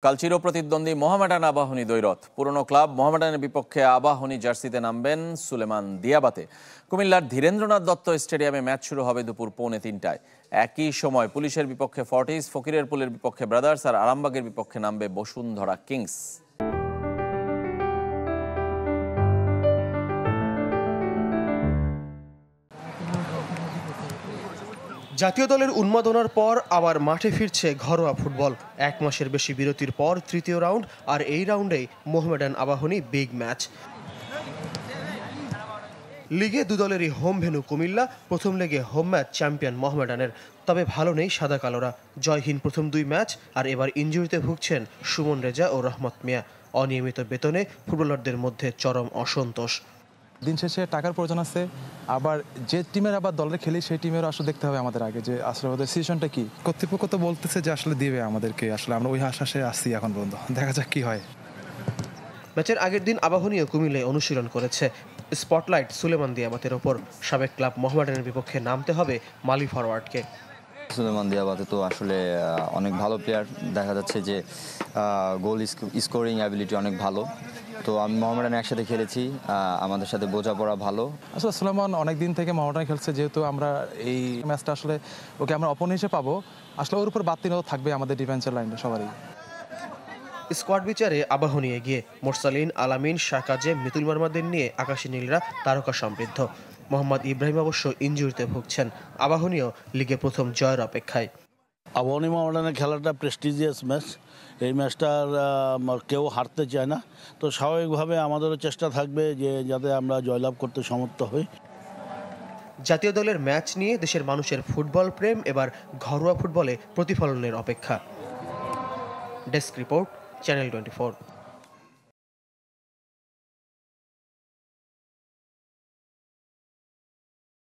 কাল চিরপ্রতিদ্বন্দ্বী মোহামেডান আবাহনী দ্বৈরথ। পুরনো ক্লাব মোহামেডানের বিপক্ষে আবাহনী জার্সিতে নামবেন সুলেমান দিয়াবাতে। কুমিল্লার ধীরেন্দ্রনাথ দত্ত স্টেডিয়ামে ম্যাচ শুরু হবে দুপুর 2:45-টায়। একই সময় পুলিশের বিপক্ষে ফর্টিস, ফকিরের পুলের বিপক্ষে ব্রাদার্স আর আরামবাগের বিপক্ষে নামবে বসুন্ধরা কিংস। জাতীয় দলের উন্মাদনার পর আবার মাঠে ফিরছে ঘরোয়া ফুটবল। 1 মাসের বেশি বিরতির পর তৃতীয় রাউন্ড, আর এই রাউন্ডেই মোহামেডান আবাহনী বিগ ম্যাচ। লিগে দু দলেরই হোম ভেন্যু কুমিল্লা। প্রথম লেগে হোম ম্যাচ চ্যাম্পিয়ন মোহামেডানের। তবে ভালো নেই সাদা কালোরা। জয়হীন প্রথম 2 ম্যাচ, আর এবার ইনজুরিতে ভুগছেন সুমন রেজা ও রহমত মিয়া। অনিয়মিত বেতনে ফুটবলারদের মধ্যে চরম অসন্তোষ। দিন শেষে টাকার প্রয়োজন আছে, আবার যে টিমের আবার দলের খেলি সেই টিমের আসলে দেখতে হবে আমাদের আগে যে আসলে ওদের সিচুয়েশনটা কি। কর্তৃপক্ষ তো বলতেছে যে আসলে দিবে আমাদেরকে, আসলে আমরা ওই আশ্বাসে আসছি এখন পর্যন্ত, দেখা যাক কি হয়। ম্যাচের আগের দিন আবাহনীও কুমিল্লায় অনুশীলন করেছে। স্পটলাইট সুলেমান দিয়াবাতের ওপর। সাবেক ক্লাব মোহামেডানের বিপক্ষে নামতে হবে মালি ফরওয়ার্ডকে। সুলেমান দিয়াবাতে তো আসলে অনেক ভালো প্লেয়ার, দেখা যাচ্ছে যে গোল স্কোরিং অ্যাবিলিটি অনেক ভালো। তো আমি মোহামেডানে একসাথে খেলেছি, আমাদের সাথে বোঝাপড়া ভালো। আসলে সুলেমান অনেক দিন থেকে মোহামেডানে খেলছে, যেহেতু আমরা এই ম্যাচটা আসলে ওকে আমরা অপোনেন্ট হিসেবে পাবো, আসলে ওর উপর বাতিলও থাকবে আমাদের ডিফেন্সের লাইনে সবারই। স্কোয়াড বিচারে আবাহনী এগিয়ে। মোরসালিন, আলামিন, শাকাজে, মিতুল মারমাদের নিয়ে আকাশী নীলরা তারকা সমৃদ্ধ। মোহাম্মদ ইব্রাহিম অবশ্য ইনজুরিতে ভুগছেন। আবাহনীও লিগে প্রথম জয়ের অপেক্ষায়। আবাহনী মোহামেডানের খেলাটা প্রেস্টিজিয়াস ম্যাচ। এই ম্যাচটার কেউ হারতে চায় না, তো স্বাভাবিকভাবে আমাদেরও চেষ্টা থাকবে যে যাতে আমরা জয়লাভ করতে সমর্থ হই। জাতীয় দলের ম্যাচ নিয়ে দেশের মানুষের ফুটবল প্রেম এবার ঘরোয়া ফুটবলে প্রতিফলনের অপেক্ষা। Desk report, channel 24।